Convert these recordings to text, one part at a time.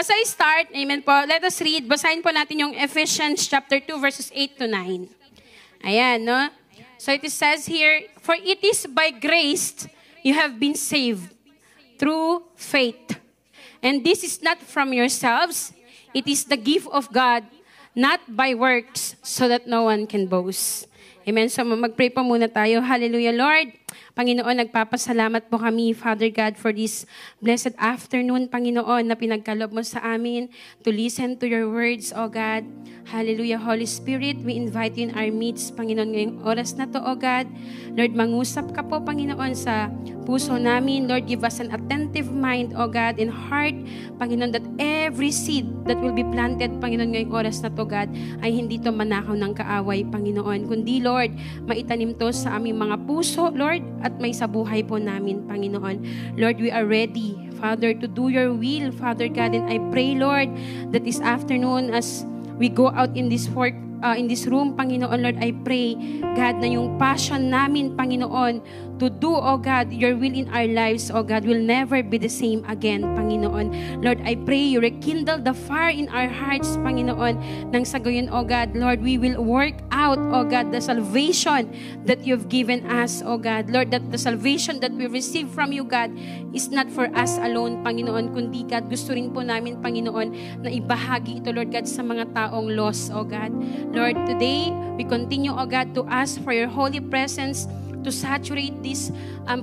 as I start, amen po, let us read, basahin po natin yung Ephesians chapter 2, verses 8 to 9. Ayan, no? So it says here, "For it is by grace you have been saved through faith. And this is not from yourselves, it is the gift of God, not by works, so that no one can boast." Amen. So mag-pray po muna tayo. Hallelujah, Lord. Panginoon, nagpapasalamat po kami, Father God, for this blessed afternoon, Panginoon, na pinagkaloob mo sa amin to listen to your words, O God. Hallelujah, Holy Spirit, we invite you in our midst, Panginoon, ngayong oras na to, O God. Lord, mangusap ka po, Panginoon, sa puso namin. Lord, give us an attentive mind, O God, and heart, Panginoon, that every seed that will be planted, Panginoon, ngayong oras na to, God, ay hindi to manakaw ng kaaway, Panginoon. Kundi, Lord, maitanim to sa aming mga puso, Lord, at may sa buhay po namin, Panginoon. Lord, we are ready, Father, to do your will, Father God. And I pray, Lord, that this afternoon as we go out in this room, Panginoon, Lord, I pray, God, na yung passion namin, Panginoon, to do, O God, your will in our lives, O God, will never be the same again, Panginoon. Lord, I pray you rekindle the fire in our hearts, Panginoon, nang sa gayon, O God, Lord, we will work out, O God, the salvation that you've given us, O God. Lord, that the salvation that we receive from you, God, is not for us alone, Panginoon, kundi, God, gusto rin po namin, Panginoon, na ibahagi ito, Lord God, sa mga taong lost, O God. Lord, today, we continue, O God, to ask for your holy presence to saturate this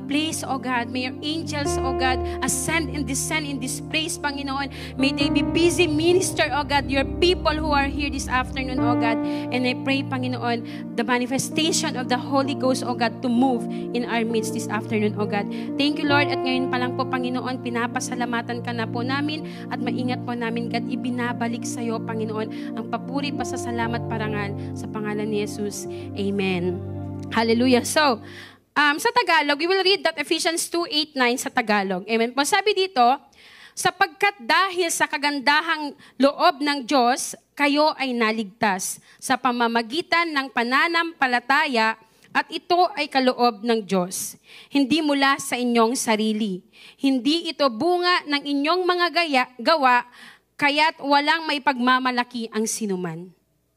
place, O God. May your angels, O God, ascend and descend in this place, Panginoon. May they be busy minister, O God, your people who are here this afternoon, O God. And I pray, Panginoon, the manifestation of the Holy Ghost, O God, to move in our midst this afternoon, O God. Thank you, Lord. At ngayon pa lang po, Panginoon, pinapasalamatan ka na po namin at maingat po namin, God, ibinabalik sa iyo, Panginoon, ang papuri, pasasalamat, parangal sa pangalan ni Jesus. Amen. Hallelujah. So, sa Tagalog, we will read that Ephesians 2:8-9 sa Tagalog. Amen po. Sabi dito, sapagkat dahil sa kagandahang loob ng Diyos, kayo ay naligtas sa pamamagitan ng pananampalataya at ito ay kaloob ng Diyos. Hindi mula sa inyong sarili. Hindi ito bunga ng inyong mga gawa, kaya't walang may pagmamalaki ang sinuman.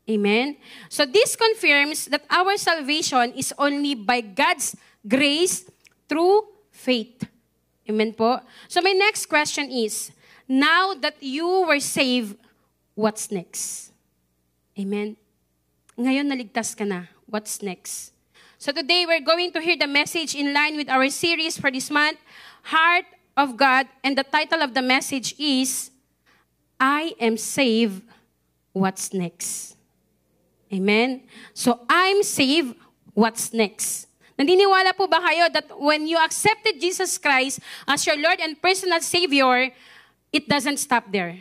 Amen? So this confirms that our salvation is only by God's grace through faith. Amen po? So my next question is, now that you were saved, what's next? Amen? Ngayon naligtas ka na. What's next? So today we're going to hear the message in line with our series for this month, Heart of God, and the title of the message is, I am saved, what's next? Amen? So, I'm saved. What's next? Naniniwala po ba kayo that when you accepted Jesus Christ as your Lord and personal Savior, it doesn't stop there?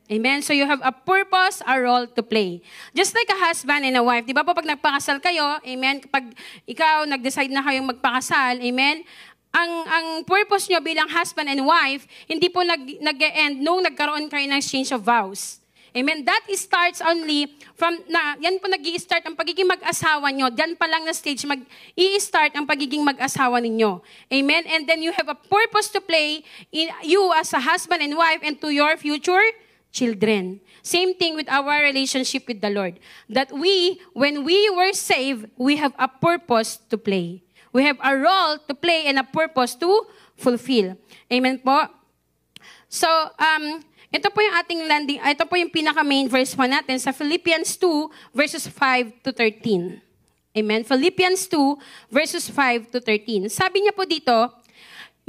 Amen? So, you have a purpose, a role to play. Just like a husband and a wife. Di ba po pag nagpakasal kayo, amen? Kapag ikaw nag-decide na kayong magpakasal, amen? Ang purpose nyo bilang husband and wife, hindi po nag-end nung nagkaroon kayo ng exchange of vows. Amen. That starts only from, yan po nag-i-start ang pagiging mag-asawa nyo. Diyan pa lang na stage, mag-i-start ang pagiging mag-asawa ninyo. Amen. And then you have a purpose to play in you as a husband and wife and to your future children. Same thing with our relationship with the Lord. That when we were saved, we have a purpose to play. We have a role to play and a purpose to fulfill. Amen po. So, ito po yung ating landing, ito po yung pinaka-main verse po natin sa Philippians 2, verses 5 to 13. Amen? Philippians 2, verses 5 to 13. Sabi niya po dito,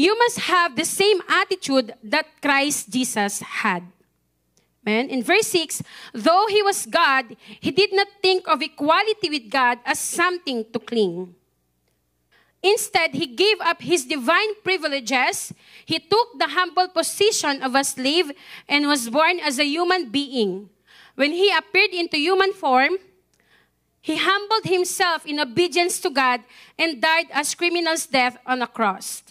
you must have the same attitude that Christ Jesus had. Amen? In verse 6, though He was God, He did not think of equality with God as something to cling. Instead, He gave up His divine privileges. He took the humble position of a slave and was born as a human being. When He appeared into human form, He humbled Himself in obedience to God and died a criminal's death on a cross.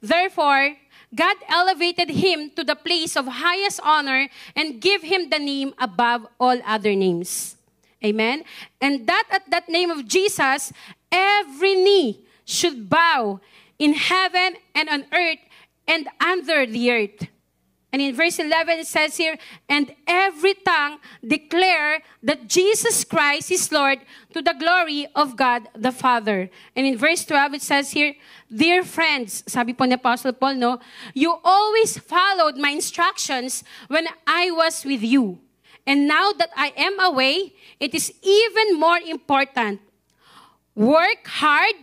Therefore, God elevated Him to the place of highest honor and gave Him the name above all other names. Amen? And that at that name of Jesus, every knee should bow in heaven and on earth and under the earth. And in verse 11, it says here, and every tongue declare that Jesus Christ is Lord to the glory of God the Father. And in verse 12, it says here, dear friends, sabi po ni Apostle Paul, no, you always followed my instructions when I was with you. And now that I am away, it is even more important. Work hard,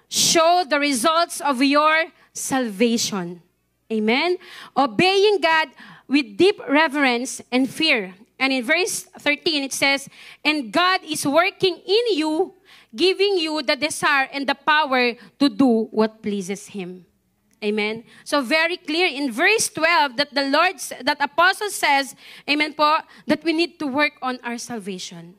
show the results of your salvation. Amen? Obeying God with deep reverence and fear. And in verse 13, it says, and God is working in you, giving you the desire and the power to do what pleases Him. Amen? So very clear in verse 12 that that Apostle says, amen po, that we need to work on our salvation.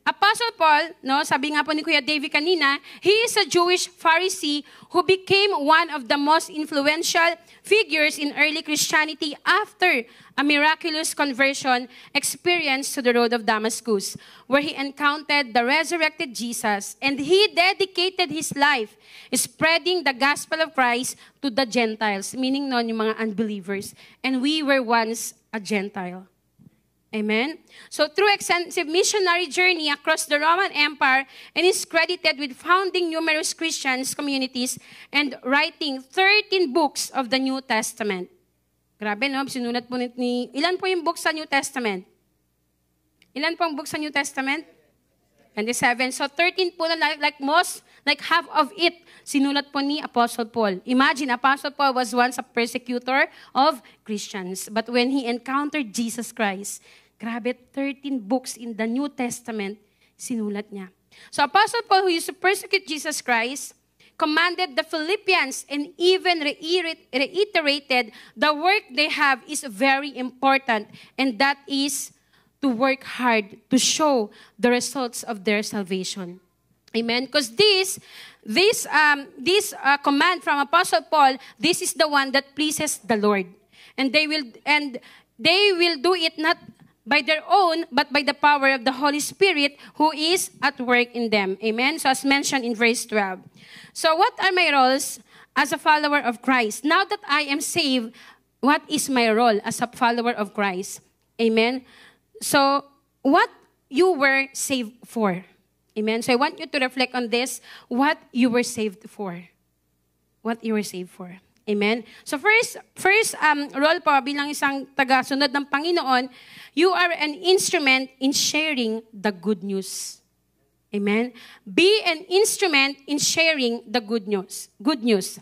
Apostle Paul, no, sabi nga po ni Kuya Davey kanina, he is a Jewish Pharisee who became one of the most influential figures in early Christianity after a miraculous conversion experience to the road of Damascus, where he encountered the resurrected Jesus, and he dedicated his life spreading the gospel of Christ to the Gentiles, meaning non yung mga unbelievers, and we were once a Gentile. Amen? So through extensive missionary journey across the Roman Empire, and is credited with founding numerous Christian communities and writing 13 books of the New Testament. Grabe, no? Sinulat po ni... Ilan po yung books sa New Testament? Ilan po ang books sa New Testament? 27. So 13 po na like half of it, sinulat po ni Apostle Paul. Imagine, Apostle Paul was once a persecutor of Christians. But when he encountered Jesus Christ, grabe, 13 books in the New Testament, sinulat niya. So Apostle Paul, who used to persecute Jesus Christ, commanded the Philippians and even reiterated the work they have is very important, and that is to work hard to show the results of their salvation. Amen? Because this command from Apostle Paul, this is the one that pleases the Lord. And they will do it not by their own, but by the power of the Holy Spirit who is at work in them. Amen? So as mentioned in verse 12. So what are my roles as a follower of Christ? Now that I am saved, what is my role as a follower of Christ? Amen? So what you were saved for. Amen? So I want you to reflect on this, what you were saved for. What you were saved for. Amen? So first role po bilang isang taga-sunod ng Panginoon, you are an instrument in sharing the good news. Amen? Be an instrument in sharing the good news. Good news.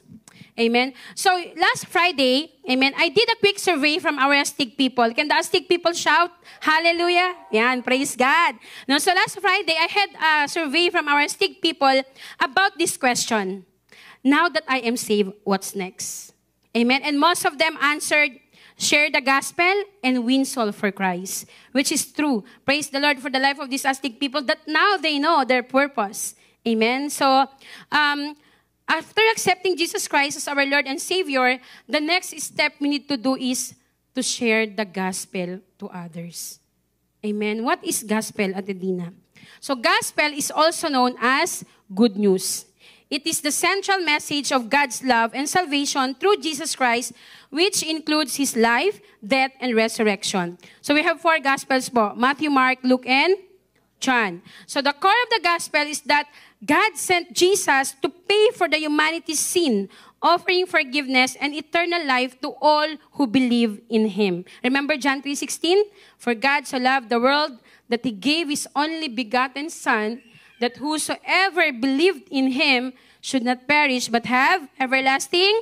Amen? So last Friday, amen, I did a quick survey from our Astig people. Can the Astig people shout? Hallelujah! Yan, praise God. No, so last Friday, I had a survey from our Astig people about this question. Now that I am saved, what's next? Amen? And most of them answered, share the gospel and win soul for Christ, which is true. Praise the Lord for the life of these Astig people that now they know their purpose. Amen? So, after accepting Jesus Christ as our Lord and Savior, the next step we need to do is to share the gospel to others. Amen? What is gospel, Ate Dina? So, gospel is also known as good news. It is the central message of God's love and salvation through Jesus Christ, which includes His life, death, and resurrection. So we have 4 Gospels po, Matthew, Mark, Luke, and John. So the core of the Gospel is that God sent Jesus to pay for the humanity's sin, offering forgiveness and eternal life to all who believe in Him. Remember John 3:16? For God so loved the world that He gave His only begotten Son, that whosoever believed in Him should not perish but have everlasting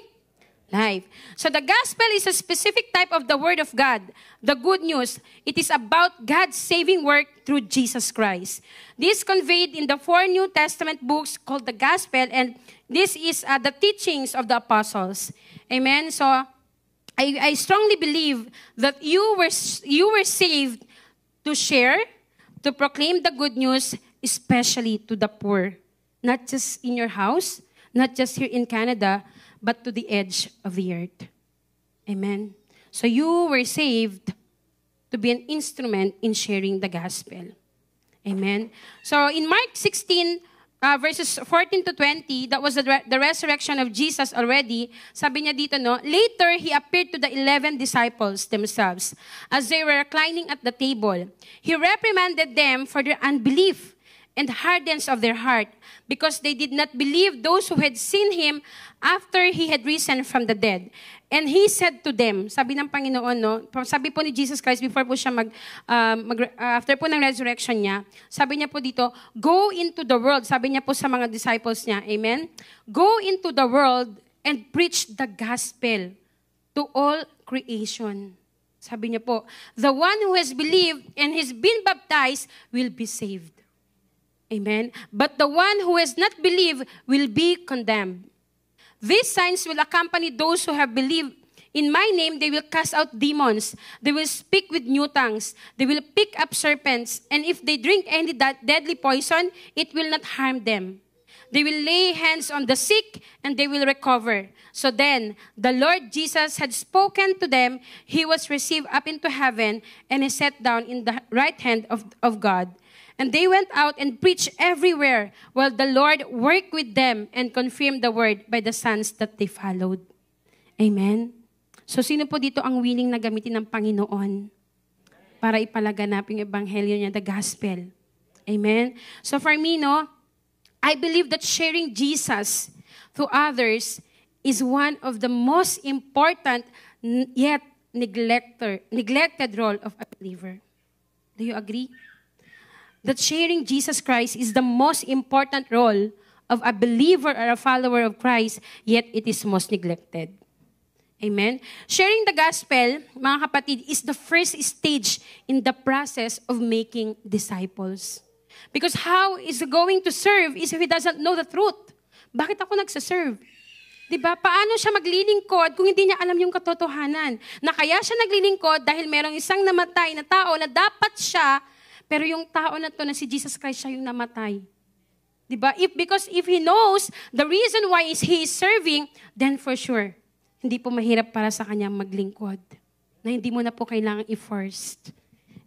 life. So the gospel is a specific type of the Word of God, the good news. It is about God's saving work through Jesus Christ. This conveyed in the 4 New Testament books called the gospel, and this is the teachings of the apostles. Amen? So I strongly believe that you were saved to share, to proclaim the good news, especially to the poor. Not just in your house, not just here in Canada, but to the edge of the earth. Amen? So you were saved to be an instrument in sharing the gospel. Amen? So in Mark 16, verses 14 to 20, that was the resurrection of Jesus already. Sabi niya dito, no, later he appeared to the 11 disciples themselves as they were reclining at the table. He reprimanded them for their unbelief and hardness of their heart, because they did not believe those who had seen him after he had risen from the dead. And he said to them, sabi ng Panginoon, no, sabi po ni Jesus Christ before po siya after po ng resurrection niya, sabi niya po dito, go into the world, sabi niya po sa mga disciples niya, amen? Go into the world and preach the gospel to all creation. Sabi niya po, the one who has believed and has been baptized will be saved. Amen? But the one who has not believed will be condemned. These signs will accompany those who have believed. In my name, they will cast out demons. They will speak with new tongues. They will pick up serpents. And if they drink any deadly poison, it will not harm them. They will lay hands on the sick and they will recover. So then, the Lord Jesus had spoken to them. He was received up into heaven and is set down in the right hand of God. And they went out and preached everywhere, while the Lord worked with them and confirmed the word by the sons that they followed. Amen? So sino po dito ang willing na gamitin ng Panginoon para ipalaganap yung ebanghelyo niya, the gospel? Amen? So for me, no, I believe that sharing Jesus to others is one of the most important yet neglected role of a believer. Do you agree? That sharing Jesus Christ is the most important role of a believer or a follower of Christ, yet it is most neglected. Amen? Sharing the gospel, mga kapatid, is the first stage in the process of making disciples. Because how is he going to serve if he doesn't know the truth? Bakit ako nagsaserve? Diba? Paano siya maglilingkod kung hindi niya alam yung katotohanan? Na kaya siya naglilingkod dahil merong isang namatay na tao na dapat siya, pero yung tao na to na si Jesus Christ, siya yung namatay. Diba? Because if he knows the reason why he is serving, then for sure, hindi po mahirap para sa kanya maglingkod. Na hindi mo na po kailangan i-first.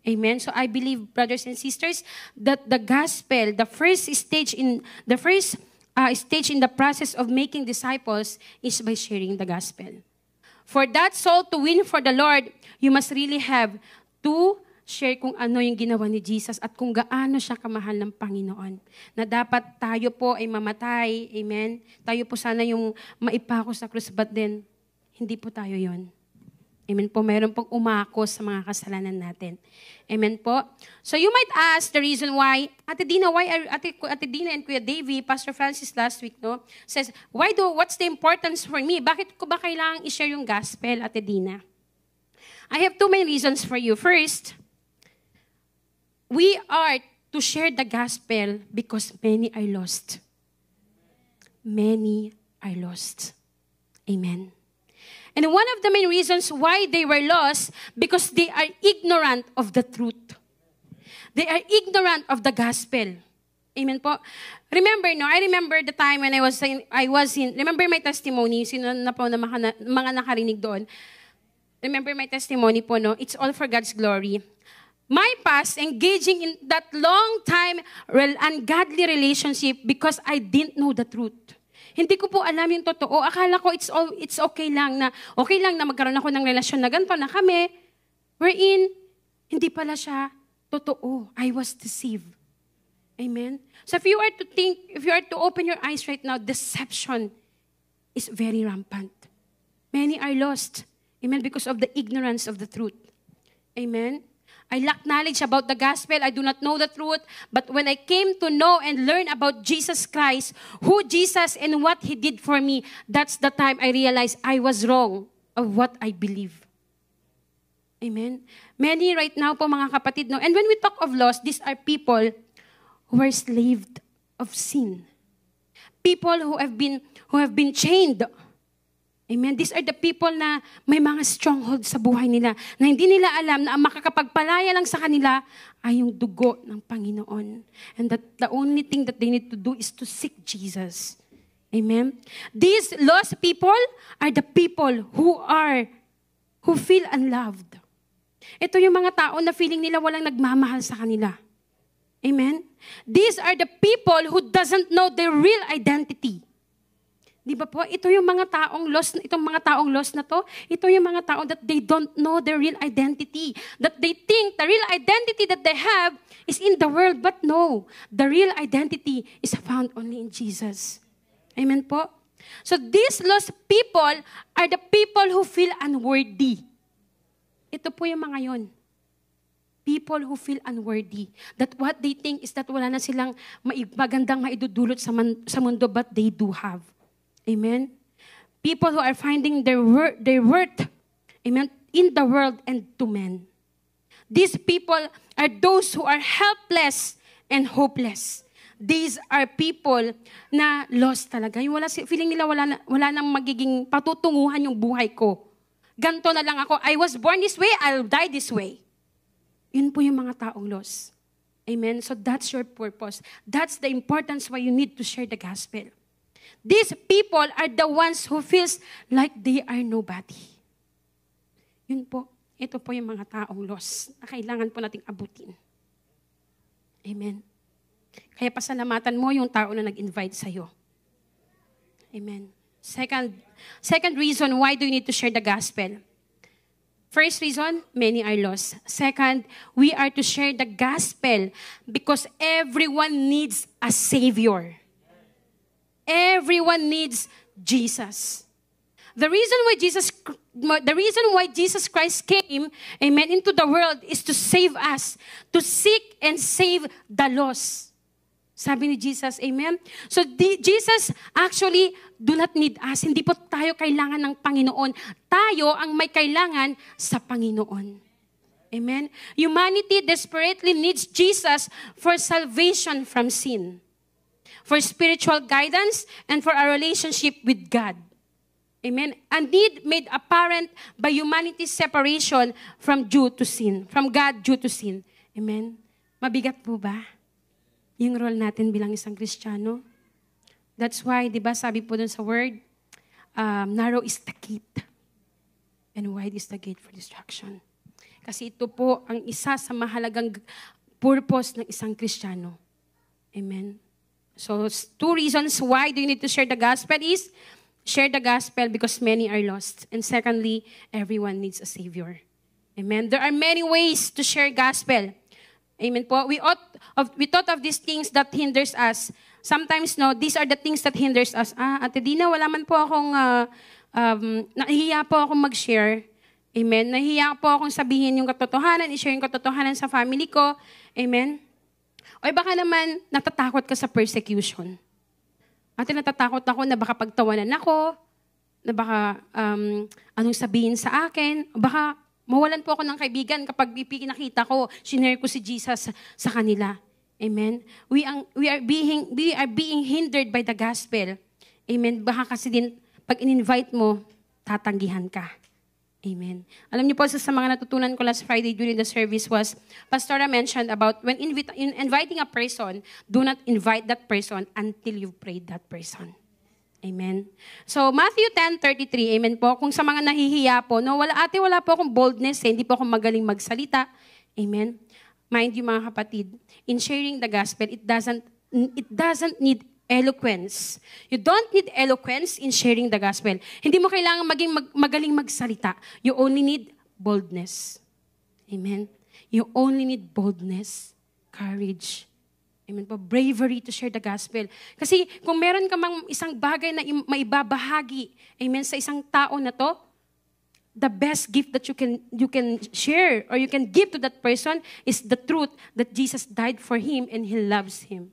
Amen? So I believe, brothers and sisters, that the gospel, the first stage in the process of making disciples is by sharing the gospel. For that soul to win for the Lord, you must really have to share kung ano yung ginawa ni Jesus at kung gaano siya kamahal ng Panginoon. Na dapat tayo po ay mamatay. Amen? Tayo po sana yung maipako sa krus, but then, hindi po tayo yon. Amen po, mayroon pong umako sa mga kasalanan natin. Amen po. So you might ask the reason why, Ate Dina and Kuya Davey, Pastor Francis last week, no, says, what's the importance for me? Bakit ko ba kailangang i-share yung gospel, Ate Dina? I have two main reasons for you. First, we are to share the gospel because many are lost. Many are lost. Amen. And one of the main reasons why they were lost, because they are ignorant of the truth. They are ignorant of the gospel. Amen po. Remember, no? I remember the time when I was in, remember my testimony, sino na po na mga nakarinig doon. Remember my testimony po, no? It's all for God's glory. My past, engaging in that long time ungodly relationship because I didn't know the truth. Hindi ko po alam yung totoo. Akala ko it's okay lang na magkaroon ako ng relasyon na ganito na kami. Wherein, hindi pala siya totoo. I was deceived. Amen? So if you are to open your eyes right now, deception is very rampant. Many are lost. Amen? Because of the ignorance of the truth. Amen? I lack knowledge about the gospel. I do not know the truth. But when I came to know and learn about Jesus Christ, who Jesus and what He did for me, that's the time I realized I was wrong of what I believe. Amen? Many right now po mga kapatid, no? And when we talk of lost, these are people who are slaved of sin. People who have been chained. Amen. These are the people na may mga stronghold sa buhay nila na hindi nila alam na ang makakapagpalaya lang sa kanila ay yung dugo ng Panginoon. And that the only thing that they need to do is to seek Jesus. Amen. These lost people are the people who feel unloved. Ito yung mga tao na feeling nila walang nagmamahal sa kanila. Amen? These are the people who doesn't know their real identity. Di ba po? Ito yung mga taong lost, itong mga taong lost na to, ito yung mga taong that they don't know their real identity. That they think the real identity that they have is in the world, but no. The real identity is found only in Jesus. Amen po? So these lost people are the people who feel unworthy. Ito po yung mga yon. People who feel unworthy. That what they think is that wala na silang magandang maidudulot sa mundo, but they do have. Amen? People who are finding their worth, amen, in the world and to men. These people are those who are helpless and hopeless. These are people na lost talaga. Yung feeling nila wala nang magiging patutunguhan yung buhay ko. Ganto na lang ako. I was born this way, I'll die this way. Yun po yung mga taong lost. Amen? So that's your purpose. That's the importance why you need to share the gospel. These people are the ones who feels like they are nobody. Yun po. Ito po yung mga taong lost na kailangan po nating abutin. Amen. Kaya pasalamatan mo yung tao na nag-invite sa'yo. Amen. Second reason why do you need to share the gospel? First reason, many are lost. Second, we are to share the gospel because everyone needs a Savior. Everyone needs Jesus. The reason why Jesus Christ came, amen, into the world is to save us, to seek and save the lost. Sabi ni Jesus, amen? So Jesus actually do not need us. Hindi po tayo kailangan ng Panginoon. Tayo ang may kailangan sa Panginoon. Amen? Humanity desperately needs Jesus for salvation from sin, for spiritual guidance, and for a relationship with God. Amen? A need made apparent by humanity's separation from God due to sin. Amen? Mabigat po ba yung role natin bilang isang Kristiyano? That's why, di ba, sabi po dun sa word, narrow is the gate, and wide is the gate for destruction. Kasi ito po ang isa sa mahalagang purpose ng isang Kristiyano. Amen? So, two reasons why do you need to share the gospel is, share the gospel because many are lost. And secondly, everyone needs a Savior. Amen? There are many ways to share gospel. Amen po? We thought of these things that hinders us. Sometimes, no, these are the things that hinders us. Ate Dina, wala man po akong, nahihiya po akong mag-share. Amen? Nahihiya po akong sabihin yung katotohanan, i-share yung katotohanan sa family ko. Amen? O baka naman, natatakot ka sa persecution. At natatakot ako na baka pagtawanan ako, na baka anong sabihin sa akin, baka mawalan po ako ng kaibigan kapag nakita ko, shinare ko si Jesus sa kanila. Amen? We are being hindered by the gospel. Amen? Baka kasi din, pag in-invite mo, tatanggihan ka. Amen. Alam niyo po, sa mga natutunan ko last Friday during the service was, Pastora mentioned about when inviting a person, do not invite that person until you've prayed that person. Amen. So, Matthew 10:33, amen po. Kung sa mga nahihiya po, no, wala po akong boldness, hindi po ako magaling magsalita. Amen. Mind you mga kapatid, in sharing the gospel, it doesn't need eloquence. You don't need eloquence in sharing the gospel. Hindi mo kailangan maging magaling magsalita. You only need boldness. Amen? You only need boldness, courage. Amen po? Bravery to share the gospel. Kasi kung meron ka mang isang bagay na maibabahagi, amen, sa isang tao na to, the best gift that you can share or you can give to that person is the truth that Jesus died for him and He loves him.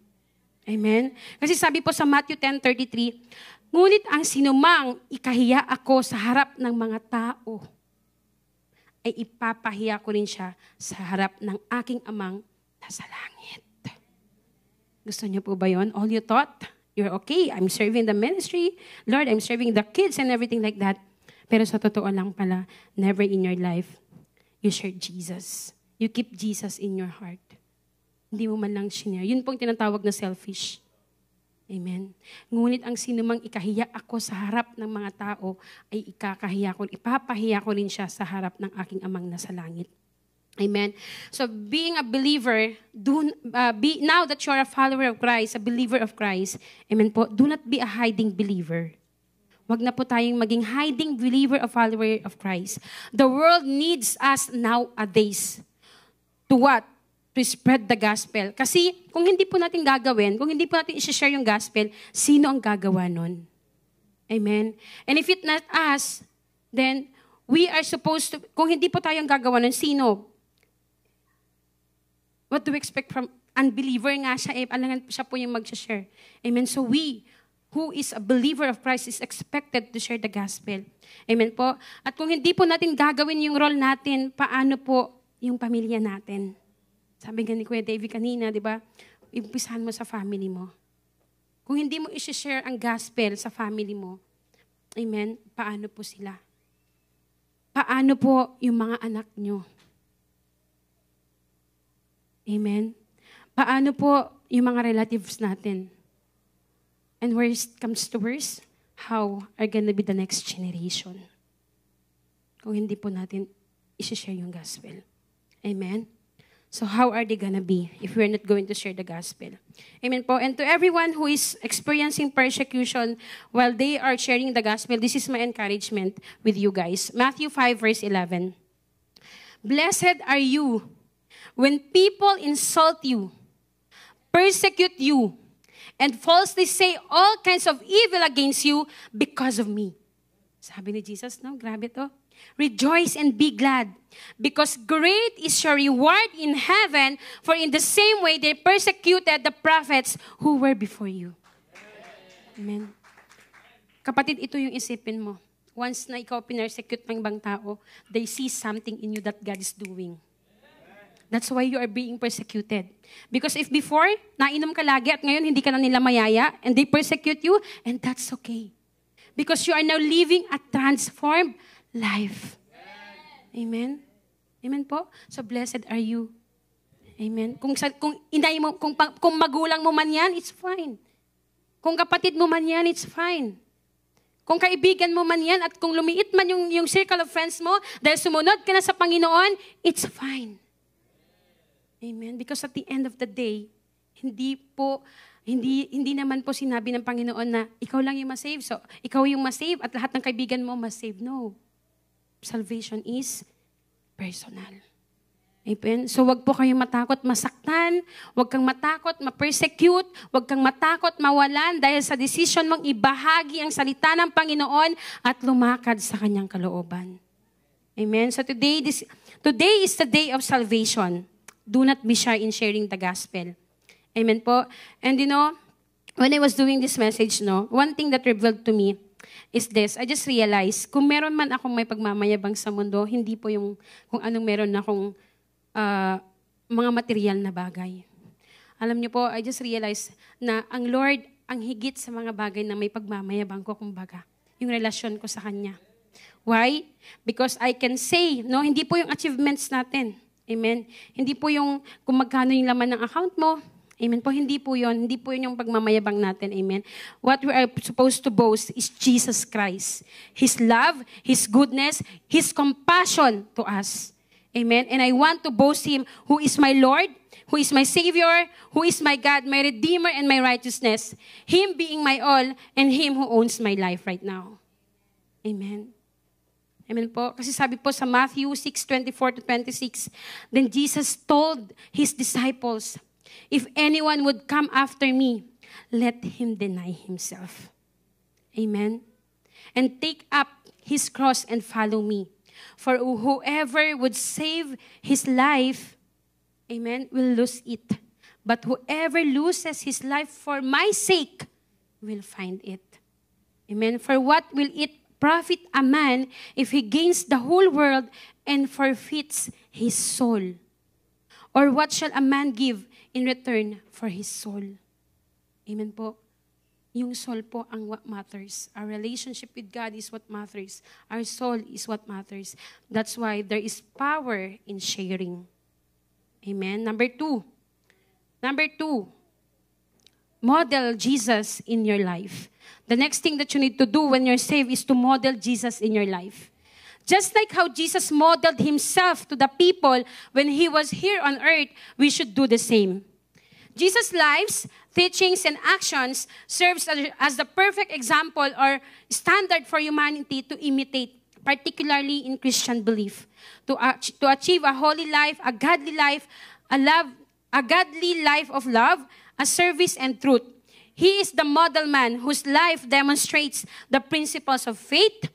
Amen? Kasi sabi po sa Matthew 10:33, ngunit ang sinumang ikahiya ako sa harap ng mga tao, ay ipapahiya ko rin siya sa harap ng aking amang nasa langit. Gusto niyo po ba yun? All you thought? You're okay, I'm serving the ministry. Lord, I'm serving the kids and everything like that. Pero sa totoo lang pala, never in your life, you share Jesus. You keep Jesus in your heart. Hindi mo man lang shinare. Yun pong tinatawag na selfish. Amen. Ngunit ang sinumang ikahiya ako sa harap ng mga tao, ay ipapahiya ko rin siya sa harap ng aking amang nasa langit. Amen. So being a believer, now that you're a follower of Christ, a believer of Christ, amen po, do not be a hiding believer. Wag na po tayong maging hiding believer or follower of Christ. The world needs us nowadays. To what? To spread the gospel. Kasi kung hindi po natin gagawin, kung hindi po natin i-share yung gospel, sino ang gagawa nun? Amen. And if it's not us, then we are supposed to, kung hindi po tayong gagawa nun, sino? What do we expect from unbeliever nga siya? Alangan siya po yung mag-share. Amen. So we, who is a believer of Christ, is expected to share the gospel. Amen po. At kung hindi po natin gagawin yung role natin, paano po yung pamilya natin? Sabi nga ni Kuya Davey kanina, di ba? Impisahan mo sa family mo. Kung hindi mo i-share ang gospel sa family mo, amen, paano po sila? Paano po yung mga anak nyo? Amen? Paano po yung mga relatives natin? And worst comes to worst, how are gonna be the next generation? Kung hindi po natin i-share yung gospel. Amen? So how are they gonna be if we're not going to share the gospel? Amen po. And to everyone who is experiencing persecution while they are sharing the gospel, this is my encouragement with you guys. Matthew 5 verse 11. Blessed are you when people insult you, persecute you, and falsely say all kinds of evil against you because of me. Sabi ni Jesus, no? Grabe to. Rejoice and be glad, because great is your reward in heaven, for in the same way they persecuted the prophets who were before you. Amen. Kapatid, ito yung isipin mo. Once na ikaw pinersecute ng ibang tao, they see something in you that God is doing. That's why you are being persecuted. Because if before, nainom ka lagi at ngayon hindi ka na nila mayaya and they persecute you, and that's okay. Because you are now living a transformed life. Amen? Amen po? So blessed are you. Amen? Kung inay mo, kung magulang mo man yan, it's fine. Kung kapatid mo man yan, it's fine. Kung kaibigan mo man yan at kung lumiit man yung circle of friends mo, dahil sumunod ka na sa Panginoon, it's fine. Amen? Because at the end of the day, hindi naman po sinabi ng Panginoon na ikaw lang yung masave. So, ikaw yung masave at lahat ng kaibigan mo masave. No. Salvation is personal. Amen? So, wag po kayong matakot masaktan, wag kang matakot ma-persecute, wag kang matakot mawalan dahil sa decision mong ibahagi ang salita ng Panginoon at lumakad sa kanyang kalooban. Amen? So, today is the day of salvation. Do not be shy in sharing the gospel. Amen po. And you know, when I was doing this message, one thing that revealed to me is this. I just realized, kung meron man akong may pagmamayabang sa mundo, hindi po yung kung anong meron akong mga material na bagay. Alam niyo po, I just realized na ang Lord, ang higit sa mga bagay na may pagmamayabang ko, kumbaga, yung relasyon ko sa Kanya. Why? Because I can say, hindi po yung achievements natin. Amen? Hindi po yung kung magkano yung laman ng account mo. Amen po, hindi po yun. Hindi po yun yung pagmamayabang natin. Amen? What we are supposed to boast is Jesus Christ. His love, His goodness, His compassion to us. Amen? And I want to boast Him who is my Lord, who is my Savior, who is my God, my Redeemer, and my righteousness. Him being my all, and Him who owns my life right now. Amen? Amen po. Kasi sabi po sa Matthew 6:24-26, then Jesus told His disciples, if anyone would come after me, let him deny himself. Amen? And take up his cross and follow me. For whoever would save his life, amen, will lose it. But whoever loses his life for my sake will find it. Amen? For what will it profit a man if he gains the whole world and forfeits his soul? Or what shall a man give in return for his soul? Amen po. Yung soul po ang what matters. Our relationship with God is what matters. Our soul is what matters. That's why there is power in sharing. Amen. Number two, model Jesus in your life. The next thing that you need to do when you're saved is to model Jesus in your life. Just like how Jesus modeled himself to the people when he was here on earth, we should do the same. Jesus' lives, teachings, and actions serves as the perfect example or standard for humanity to imitate, particularly in Christian belief. To achieve a holy life, a godly life, a godly life of love, a service, and truth. He is the model man whose life demonstrates the principles of faith,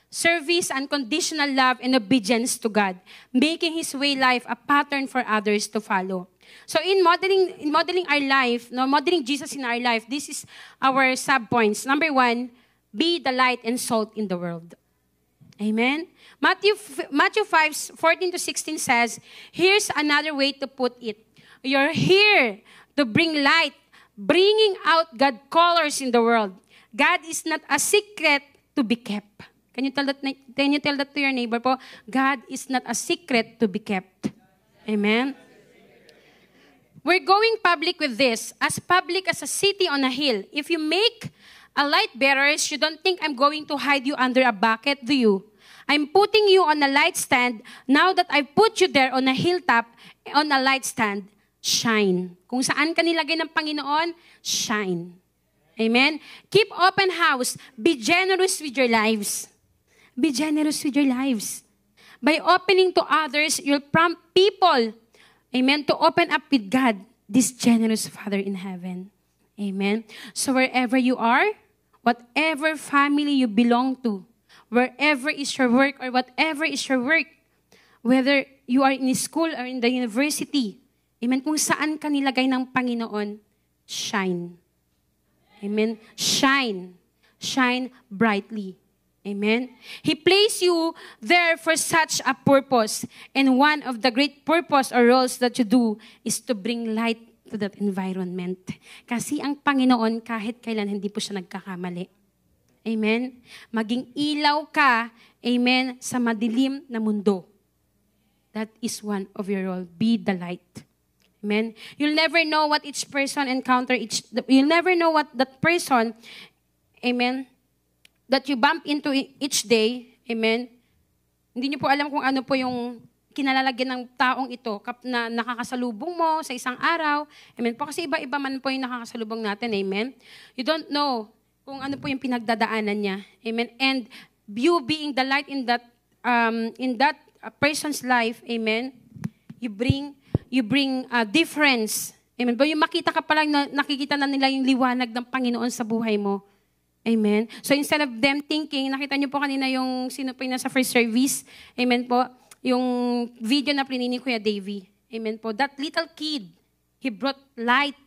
service, unconditional love, and obedience to God, making his way life a pattern for others to follow. So in modeling our life, modeling Jesus in our life, this is our sub-points. Number 1, be the light and salt in the world. Amen? Matthew 5:14-16 says, here's another way to put it. You're here to bring light, bringing out God colors in the world. God is not a secret to be kept. Can you tell that to your neighbor po? God is not a secret to be kept. Amen? We're going public with this, as public as a city on a hill. If you make a light bearers, you don't think I'm going to hide you under a bucket, do you? I'm putting you on a light stand. Now that I've put you there on a hilltop, on a light stand, shine. Kung saan ka nilagay ng Panginoon, shine. Amen? Keep open house. Be generous with your lives. Be generous with your lives. By opening to others, you'll prompt people, amen, to open up with God, this generous Father in heaven. Amen? So wherever you are, whatever family you belong to, wherever is your work or whatever is your work, whether you are in school or in the university, amen, kung saan ka nilagay ng Panginoon, shine. Amen? Shine. Shine brightly. Amen? He placed you there for such a purpose. And one of the great purpose or roles that you do is to bring light to that environment. Kasi ang Panginoon, kahit kailan, hindi po siya nagkakamali. Amen? Maging ilaw ka, amen, sa madilim na mundo. That is one of your role. Be the light. Amen? You'll never know what each person you'll never know what that person, amen, that you bump into each day, amen, hindi niyo po alam kung ano po yung kinalalagyan ng taong ito na nakakasalubong mo sa isang araw, amen po, kasi iba-iba man po yung nakakasalubong natin, amen. You don't know kung ano po yung pinagdadaanan niya, amen, and you being the light in that person's life, amen, you bring a difference, amen. But yung makita ka pa lang, nakikita na nila yung liwanag ng Panginoon sa buhay mo. Amen. So instead of them thinking, nakita niyo po kanina yung sino po yung nasa first service, amen po, yung video na plini ni Kuya Davey. Amen po. That little kid, he brought light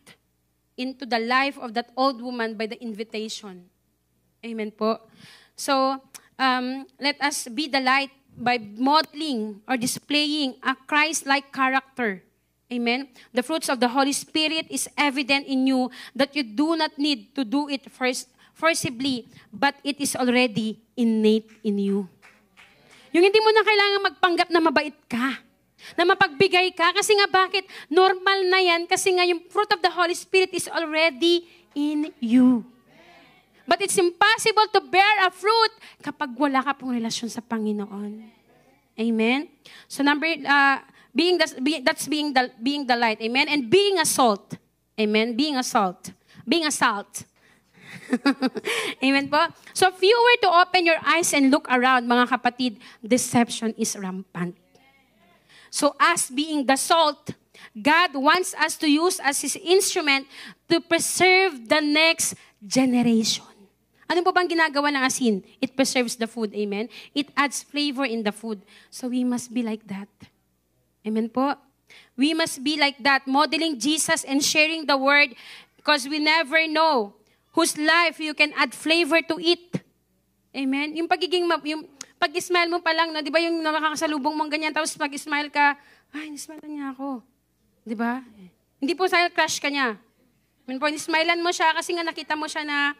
into the life of that old woman by the invitation. Amen po. So, let us be the light by modeling or displaying a Christ-like character. Amen. The fruits of the Holy Spirit is evident in you that you do not need to do it forcibly, but it is already innate in you. Yung hindi mo na kailangan magpanggap na mabait ka, na mapagbigay ka, kasi nga bakit? Normal na yan, kasi nga yung fruit of the Holy Spirit is already in you. But it's impossible to bear a fruit kapag wala ka pong relasyon sa Panginoon. Amen? So being the light. Amen? And being a salt. Amen? Being a salt. Being a salt. Amen po? So if you were to open your eyes and look around, mga kapatid, deception is rampant. So us being the salt, God wants us to use as His instrument to preserve the next generation. Ano po bang ginagawa ng asin? It preserves the food, amen? It adds flavor in the food. So we must be like that. Amen po? We must be like that, modeling Jesus and sharing the word, because we never know whose life you can add flavor to it. Amen? Yung pag-smile mo pa lang, di ba yung nakakasalubong mong ganyan, tapos pag-smile ka, ay, nismile niya ako. Di ba? Hindi po sa'yo crush ka niya. Amen po, nismilean mo siya kasi nga nakita mo siya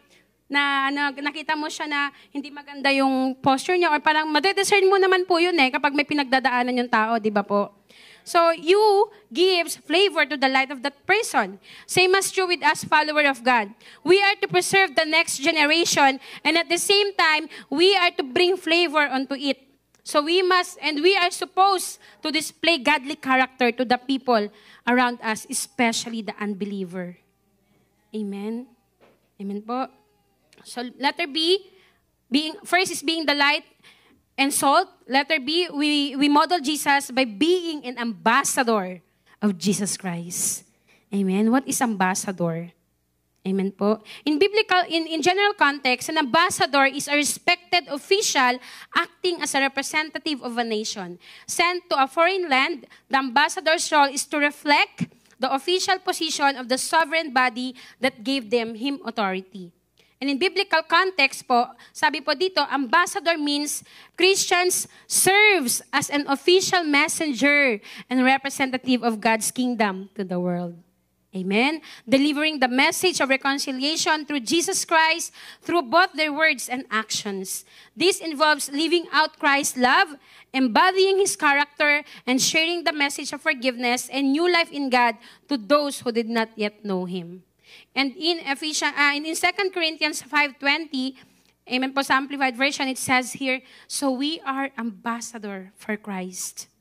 nakita mo siya na hindi maganda yung posture niya, or parang madediscern mo naman po yun kapag may pinagdadaanan yung tao, di ba po? So, you gives flavor to the light of that person. Same as true with us, follower of God. We are to preserve the next generation, and at the same time, we are to bring flavor onto it. So we are supposed to display godly character to the people around us, especially the unbeliever. Amen? Amen po. So letter B, first is being the light and salt. Letter B, we model Jesus by being an ambassador of Jesus Christ. Amen? What is ambassador? Amen po. In general context, an ambassador is a respected official acting as a representative of a nation. Sent to a foreign land, the ambassador's role is to reflect the official position of the sovereign body that gave him authority. And in biblical context po, sabi po dito, ambassador means Christians serves as an official messenger and representative of God's kingdom to the world. Amen? Delivering the message of reconciliation through Jesus Christ through both their words and actions. This involves living out Christ's love, embodying His character, and sharing the message of forgiveness and new life in God to those who did not yet know Him. And in 2 Corinthians 5:20, amen po sa Amplified Version, it says here, so we are ambassador for Christ.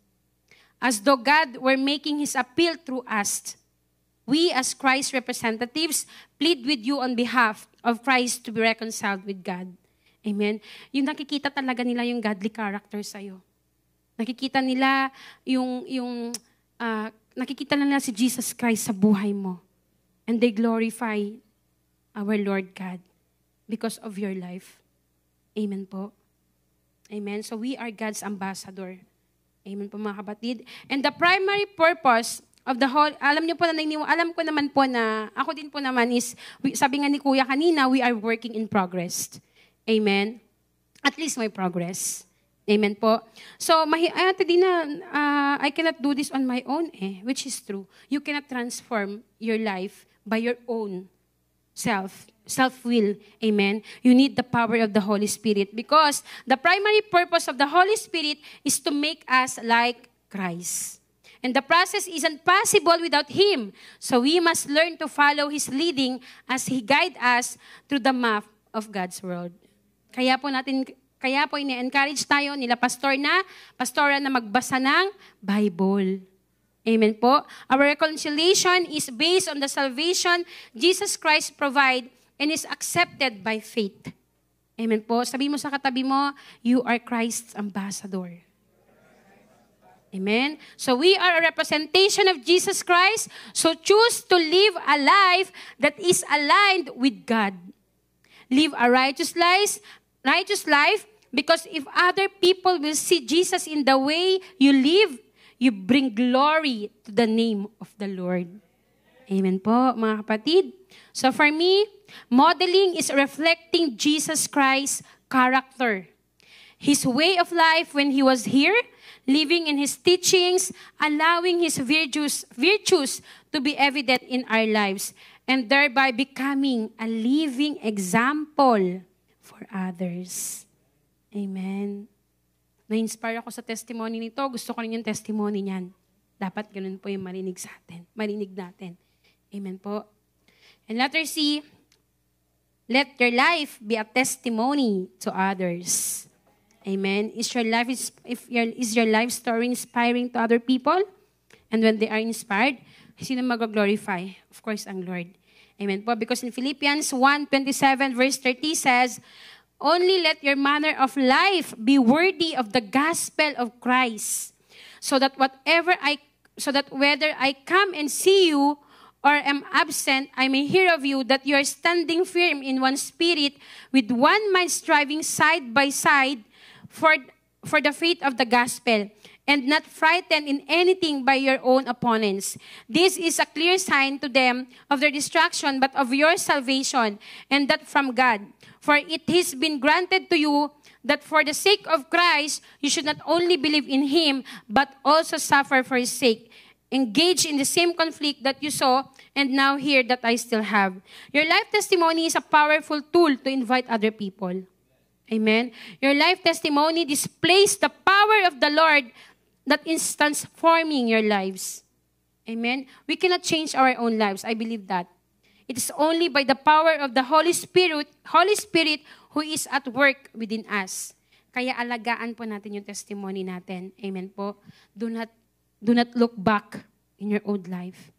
As though God were making His appeal through us, we as Christ's representatives plead with you on behalf of Christ to be reconciled with God. Amen? Yung nakikita talaga nila yung godly character sa'yo. Nakikita nila nakikita nila si Jesus Christ sa buhay mo. And they glorify our Lord God because of your life. Amen po. Amen? So we are God's ambassador. Amen po mga kapatid. And the primary purpose of the whole, alam ko naman po na, ako din po naman is, sabi nga ni Kuya kanina, we are working in progress. Amen? At least may progress. Amen po. So, I cannot do this on my own which is true. You cannot transform your life by your own self-will. Amen? You need the power of the Holy Spirit because the primary purpose of the Holy Spirit is to make us like Christ. And the process isn't possible without Him. So we must learn to follow His leading as He guides us through the map of God's world. Kaya po ini-encourage tayo nila pastora na magbasa ng Bible. Amen po. Our reconciliation is based on the salvation Jesus Christ provide and is accepted by faith. Amen po. Sabi mo sa katabi mo, you are Christ's ambassador. Amen? So we are a representation of Jesus Christ. So choose to live a life that is aligned with God. Live a righteous life because if other people will see Jesus in the way you live, you bring glory to the name of the Lord. Amen po, mga kapatid. So for me, modeling is reflecting Jesus Christ's character. His way of life when He was here, living in His teachings, allowing His virtues to be evident in our lives, and thereby becoming a living example for others. Amen. Na-inspire ako sa testimony nito. Gusto ko rin yung testimony niyan. Dapat ganun po yung marinig natin. Amen po. And letter C, let your life be a testimony to others. Amen. Is your life story inspiring to other people? And when they are inspired, sino mag-glorify? Of course, ang Lord. Amen po. Because in Philippians 1:27 verse 30 says, only let your manner of life be worthy of the gospel of Christ, so that whether I come and see you or am absent, I may hear of you that you are standing firm in one spirit, with one mind striving side by side for the faith of the gospel, and not frightened in anything by your own opponents. This is a clear sign to them of their destruction, but of your salvation, and that from God. For it has been granted to you that for the sake of Christ, you should not only believe in Him, but also suffer for His sake. Engage in the same conflict that you saw and now hear that I still have. Your life testimony is a powerful tool to invite other people. Amen. Your life testimony displays the power of the Lord that is transforming your lives. Amen. We cannot change our own lives. I believe that. It is only by the power of the Holy Spirit who is at work within us. Kaya alagaan po natin yung testimony natin. Amen po. Do not look back in your old life.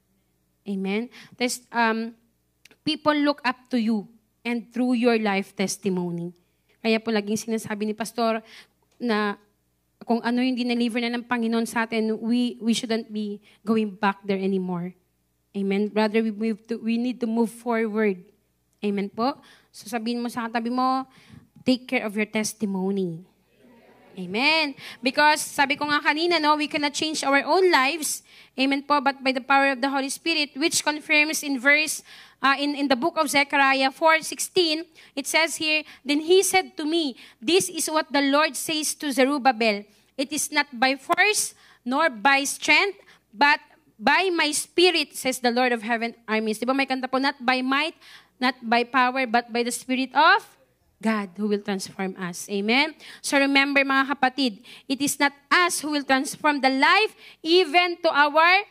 Amen. People look up to you and through your life testimony. Kaya po laging sinasabi ni Pastor na kung ano yung dineliver na ng Panginoon sa atin, we shouldn't be going back there anymore. Amen. Rather, we need to move forward. Amen po. So sabihin mo sa katabi mo, take care of your testimony. Amen. Because sabi ko nga kanina, no, we cannot change our own lives. Amen po. But by the power of the Holy Spirit, which confirms in verse, in the book of Zechariah 4:16, it says here, then he said to me, this is what the Lord says to Zerubbabel. It is not by force, nor by strength, but by my spirit, says the Lord of heaven armies. Diba may kanta po, not by might, not by power, but by the Spirit of God who will transform us. Amen? So remember mga kapatid, it is not us who will transform the life even to our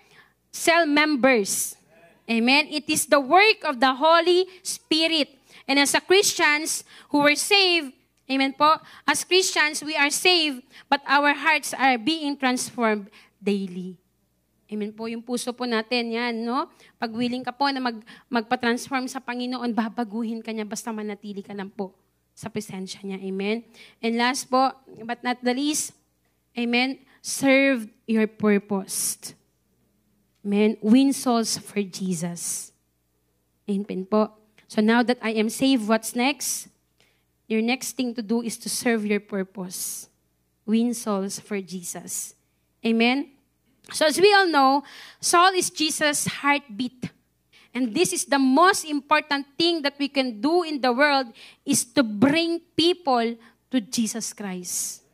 cell members. Amen? It is the work of the Holy Spirit. And as a Christians who were saved, amen po, as Christians we are saved, but our hearts are being transformed daily. Amen po, yung puso po natin, yan, no? Pag willing ka po na magpa-transform sa Panginoon, babaguhin ka niya, basta manatili ka lang po sa presensya niya. Amen? And last po, but not the least, amen, serve your purpose. Amen? Win souls for Jesus. Amen po. So now that I am saved, what's next? Your next thing to do is to serve your purpose. Win souls for Jesus. Amen? So as we all know, soul is Jesus' heartbeat. And this is the most important thing that we can do in the world is to bring people to Jesus Christ.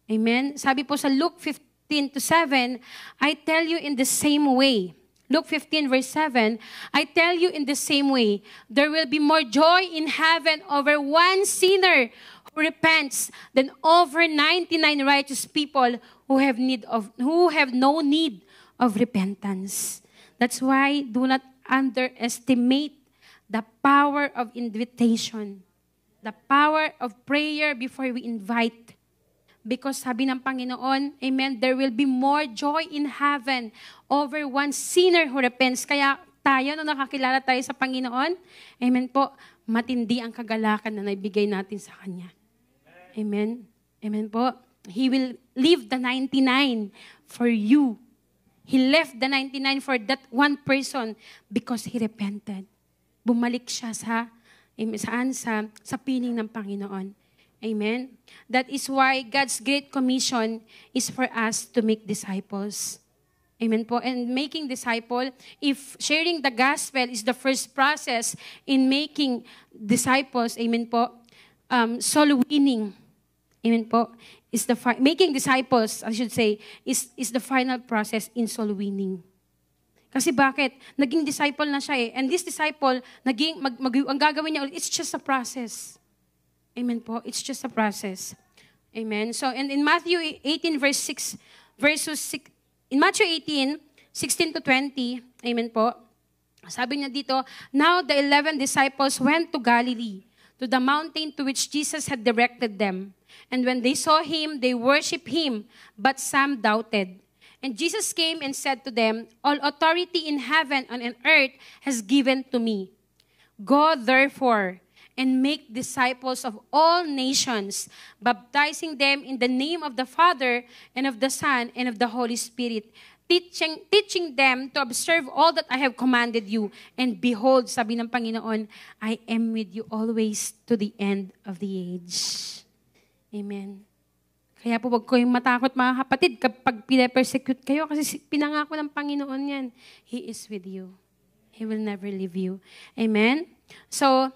Amen? Sabi po sa Luke 15:7, I tell you in the same way. Luke 15 verse 7, I tell you in the same way, there will be more joy in heaven over one sinner who repents than over 99 righteous people who have no need of repentance. That's why do not underestimate the power of invitation, the power of prayer before we invite. Because sabi ng Panginoon, amen, there will be more joy in heaven over one sinner who repents. Kaya tayo, nung nakakilala tayo sa Panginoon, amen po, matindi ang kagalakan na naibigay natin sa Kanya. Amen. Amen po. He will leave the 99 for you. He left the 99 for that one person because he repented. Bumalik siya sa piling ng Panginoon. Amen? That is why God's Great Commission is for us to make disciples. Amen po. And making disciple, if sharing the gospel is the first process in making disciples, amen po, soul winning, amen po, is making disciples, I should say, is the final process in soul winning. Kasi bakit? Naging disciple na siya eh. And this disciple, ang gagawin niya ulit, it's just a process. Amen po. It's just a process. Amen. So, and in Matthew 18, in Matthew 18, 16 to 20, amen po, sabi niya dito, now the 11 disciples went to Galilee, to the mountain to which Jesus had directed them. And when they saw him, they worshipped him, but some doubted. And Jesus came and said to them, all authority in heaven and on earth has given to me. Go therefore, and make disciples of all nations, baptizing them in the name of the Father, and of the Son, and of the Holy Spirit, teaching them to observe all that I have commanded you. And behold, sabi ng Panginoon, I am with you always to the end of the age. Amen. Kaya po wag kayong matakot mga kapatid kapag pinapersecute kayo kasi pinangako ng Panginoon yan. He is with you. He will never leave you. Amen? So,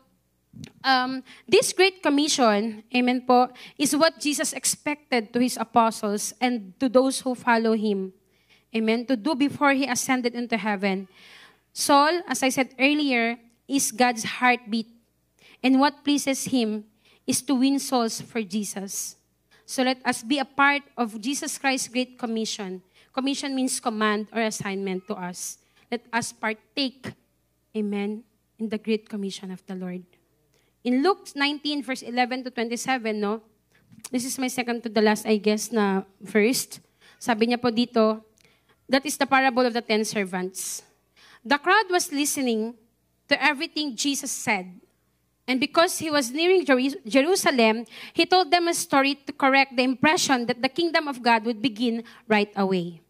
this Great Commission, amen po, is what Jesus expected to His apostles and to those who follow Him. Amen? To do before He ascended into heaven. Soul, as I said earlier, is God's heartbeat. And what pleases Him is to win souls for Jesus. So let us be a part of Jesus Christ's Great Commission. Commission means command or assignment to us. Let us partake, amen, in the Great Commission of the Lord. In Luke 19, verse 11 to 27, no, this is my second to the last, I guess, na first. Sabi niya po dito, that is the parable of the 10 servants. The crowd was listening to everything Jesus said. And because he was nearing Jerusalem, he told them a story to correct the impression that the kingdom of God would begin right away.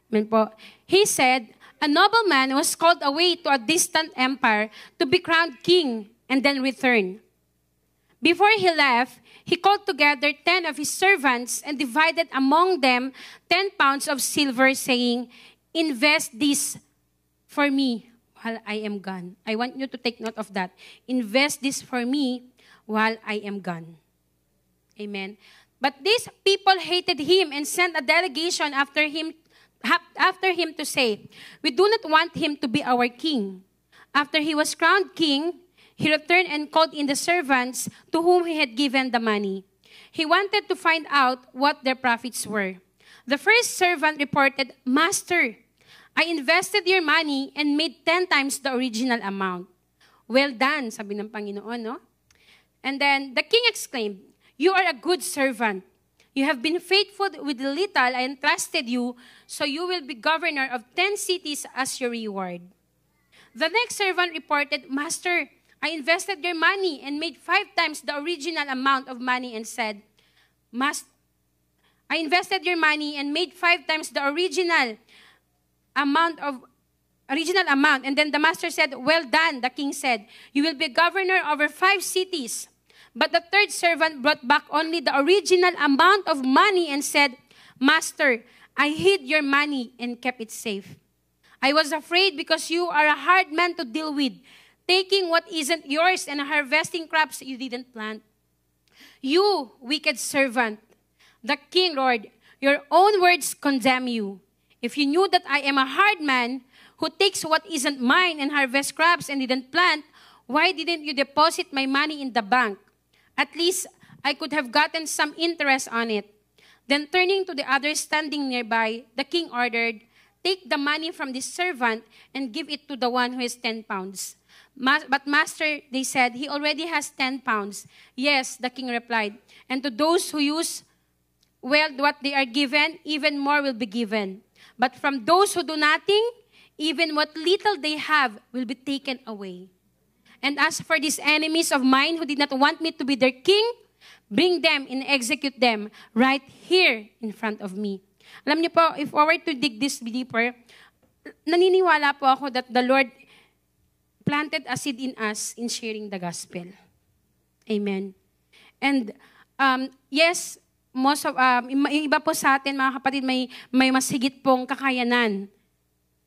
Amen po. He said, a nobleman was called away to a distant empire to be crowned king and then return. Before he left, he called together 10 of his servants and divided among them 10 pounds of silver, saying, invest this for me while I am gone. I want you to take note of that. Invest this for me while I am gone. Amen. But these people hated him and sent a delegation after him to say, we do not want him to be our king. After he was crowned king, he returned and called in the servants to whom he had given the money. He wanted to find out what their profits were. The first servant reported, Master, I invested your money and made 10 times the original amount. Well done, sabi ng Panginoon, no? And then the king exclaimed, you are a good servant. You have been faithful with the little I entrusted you, so you will be governor of 10 cities as your reward. The next servant reported, Master, I invested your money and made 5 times the original amount of money and said, I invested your money and made 5 times the original amount. And then the master said, well done, the king said, you will be governor over 5 cities. But the third servant brought back only the original amount of money and said, Master, I hid your money and kept it safe. I was afraid because you are a hard man to deal with, taking what isn't yours and harvesting crops you didn't plant. You, wicked servant, the king, Lord, your own words condemn you. If you knew that I am a hard man who takes what isn't mine and harvests crops and didn't plant, why didn't you deposit my money in the bank? At least I could have gotten some interest on it. Then turning to the others standing nearby, the king ordered, take the money from this servant and give it to the one who has 10 pounds. But master, they said, he already has 10 pounds. Yes, the king replied, and to those who use well what they are given, even more will be given. But from those who do nothing, even what little they have will be taken away. And as for these enemies of mine who did not want me to be their king, bring them and execute them right here in front of me. Alam niyo po, if I were to dig this deeper, naniniwala po ako that the Lord planted a seed in us in sharing the gospel. Amen. And yes, most of yung iba po sa atin, mga kapatid, may mas higit pong kakayanan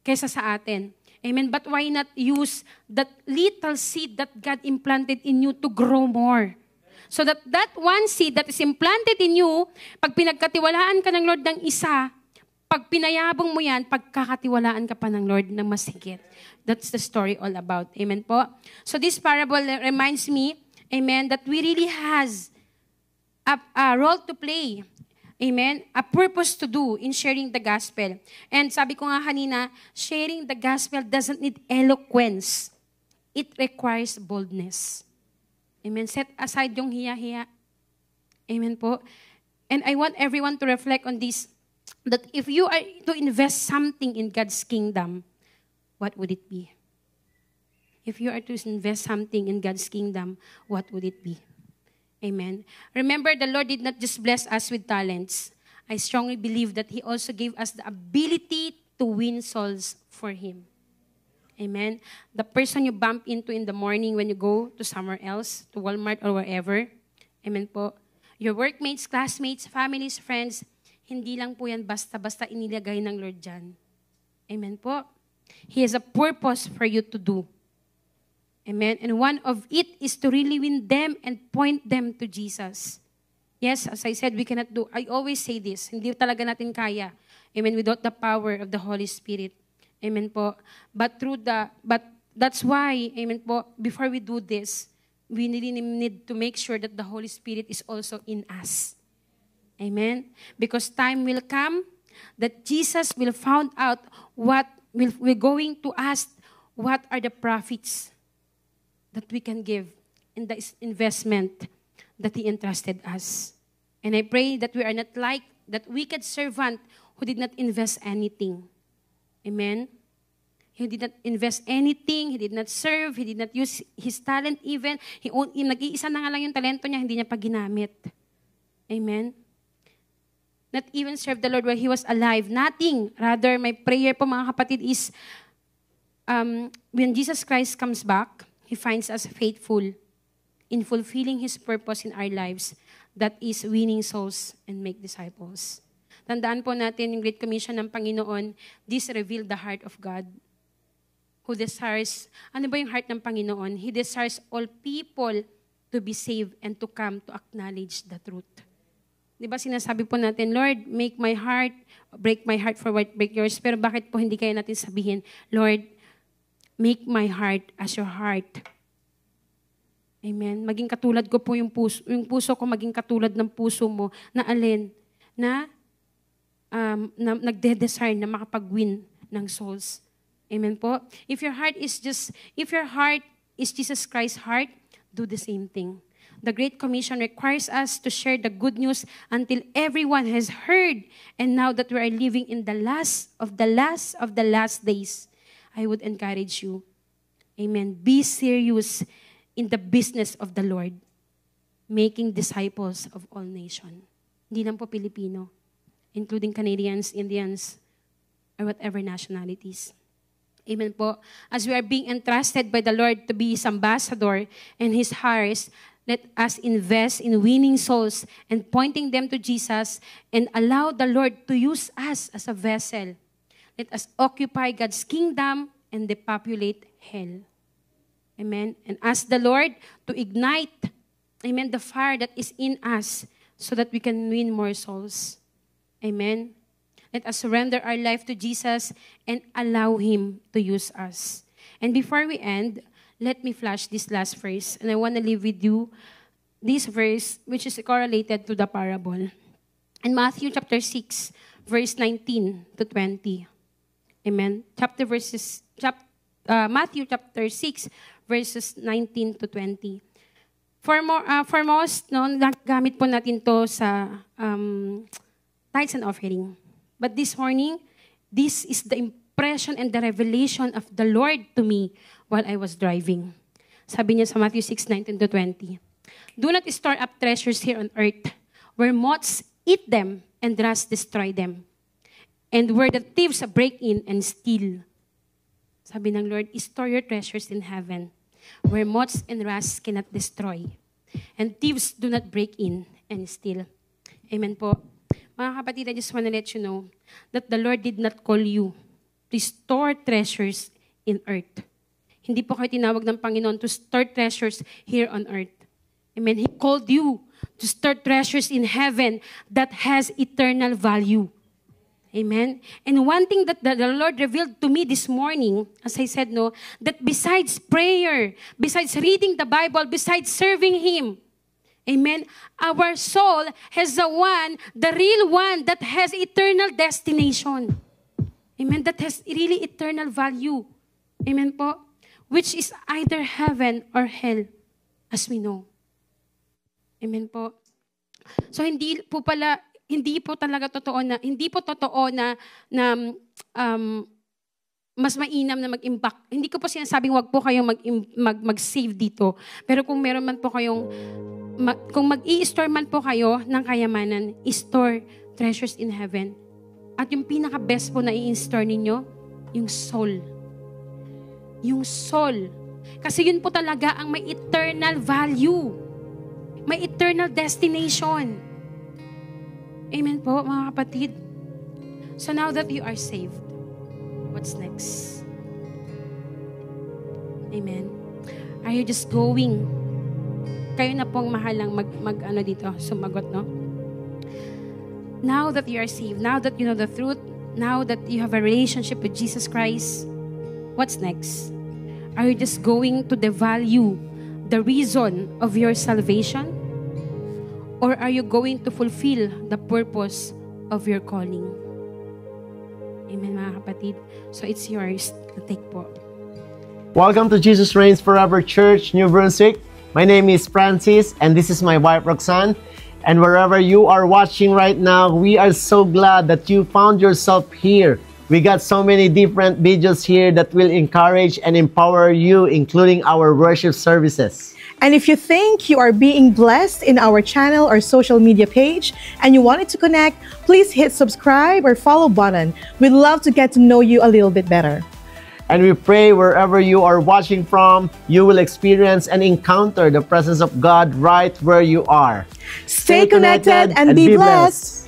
kaysa sa atin. Amen. But why not use that little seed that God implanted in you to grow more? So that one seed that is implanted in you, pag pinagkatiwalaan ka ng Lord ng isa, pag pinayabong mo yan, pagkakatiwalaan ka pa ng Lord ng mas higit. That's the story all about. Amen po. So this parable reminds me, amen, that we really has a role to play. Amen? A purpose to do in sharing the gospel. And sabi ko nga kanina, sharing the gospel doesn't need eloquence. It requires boldness. Amen? Set aside yung hiya-hiya. Amen po? And I want everyone to reflect on this, that if you are to invest something in God's kingdom, what would it be? If you are to invest something in God's kingdom, what would it be? Amen. Remember, the Lord did not just bless us with talents. I strongly believe that He also gave us the ability to win souls for Him. Amen. The person you bump into in the morning when you go to somewhere else, to Walmart or wherever. Amen po. Your workmates, classmates, families, friends, hindi lang po yan basta-basta inilagay ng Lord dyan. Amen po. He has a purpose for you to do. Amen. And one of it is to really win them and point them to Jesus. Yes, as I said, we cannot do. I always say this. Hindi talaga natin kaya. Amen. Without the power of the Holy Spirit. Amen po. But that's why, amen po, before we do this, we really need to make sure that the Holy Spirit is also in us. Amen. Because time will come that Jesus will find out what we're going to ask, what are the profits that we can give in the investment that He entrusted us. And I pray that we are not like that wicked servant who did not invest anything. Amen? He did not invest anything. He did not serve. He did not use his talent even. Nag-iisa na nga lang yung talento niya, hindi niya pa ginamit. Amen? Not even serve the Lord while He was alive. Nothing. Rather, my prayer po mga kapatid is, when Jesus Christ comes back, He finds us faithful in fulfilling His purpose in our lives. That is winning souls and make disciples. Tandaan po natin yung Great Commission ng Panginoon. This revealed the heart of God. Who desires, ano ba yung heart ng Panginoon? He desires all people to be saved and to come to acknowledge the truth. Di ba sinasabi po natin, Lord, make my heart, break my heart for what break yours. Pero bakit po hindi kaya natin sabihin, Lord, make my heart as your heart. Amen. Maging katulad ko po yung puso ko maging katulad ng puso mo na alin? Na nagde-desire na makapag-win ng souls. Amen po. If your heart is Jesus Christ's heart, do the same thing. The Great Commission requires us to share the good news until everyone has heard. And now that we are living in the last of the last days, I would encourage you. Amen. Be serious in the business of the Lord, making disciples of all nations. Hindi lang po Pilipino, including Canadians, Indians, or whatever nationalities. Amen po. As we are being entrusted by the Lord to be His ambassador and His heirs, let us invest in winning souls and pointing them to Jesus and allow the Lord to use us as a vessel. Let us occupy God's kingdom and depopulate hell. Amen. And ask the Lord to ignite, amen, the fire that is in us so that we can win more souls. Amen. Let us surrender our life to Jesus and allow Him to use us. And before we end, let me flash this last verse. And I want to leave with you this verse which is correlated to the parable. In Matthew chapter 6, verse 19 to 20. Amen. Matthew chapter 6, verses 19 to 20. Foremost, gamit po natin to sa tithes and offering. But this morning, this is the impression and the revelation of the Lord to me while I was driving. Sabi niya sa Matthew 6:19 to 20. Do not store up treasures here on earth, where moths eat them and rust destroy them, and where the thieves break in and steal. Sabi ng Lord, store your treasures in heaven, where moths and rust cannot destroy, and thieves do not break in and steal. Amen po. Mga kapatid, I just want to let you know that the Lord did not call you to store treasures in earth. Hindi po kayo tinawag ng Panginoon to store treasures here on earth. Amen. He called you to store treasures in heaven that has eternal value. Amen. And one thing that the Lord revealed to me this morning, as I said, that besides prayer, besides reading the Bible, besides serving Him, amen, our soul has the real one that has eternal destination. Amen, that has really eternal value. Amen po. Which is either heaven or hell, as we know. Amen po. So hindi po totoo na mas mainam na mag-impact. Hindi ko po sinasabing wag po kayong mag-save dito. Pero kung meron man po kayong, kung mag-i-store man po kayo ng kayamanan, i-store treasures in heaven. At yung pinaka-best po na i-store ninyo, yung soul. Yung soul. Kasi yun po talaga ang may eternal value. May eternal destination. Amen po, mga kapatid. So now that you are saved, what's next? Amen. Are you just going? Kayo na pong mahalang sumagot, no? Now that you are saved, now that you know the truth, now that you have a relationship with Jesus Christ, what's next? Are you just going to devalue the reason of your salvation? Or are you going to fulfill the purpose of your calling? Amen, mga kapatid. So it's yours to take po. Welcome to Jesus Reigns Forever Church, New Brunswick. My name is Francis, and this is my wife, Roxanne. And wherever you are watching right now, we are so glad that you found yourself here. We got so many different videos here that will encourage and empower you, including our worship services. And if you think you are being blessed in our channel or social media page and you wanted to connect, please hit subscribe or follow button. We'd love to get to know you a little bit better. And we pray wherever you are watching from, you will experience and encounter the presence of God right where you are. Stay connected and be blessed.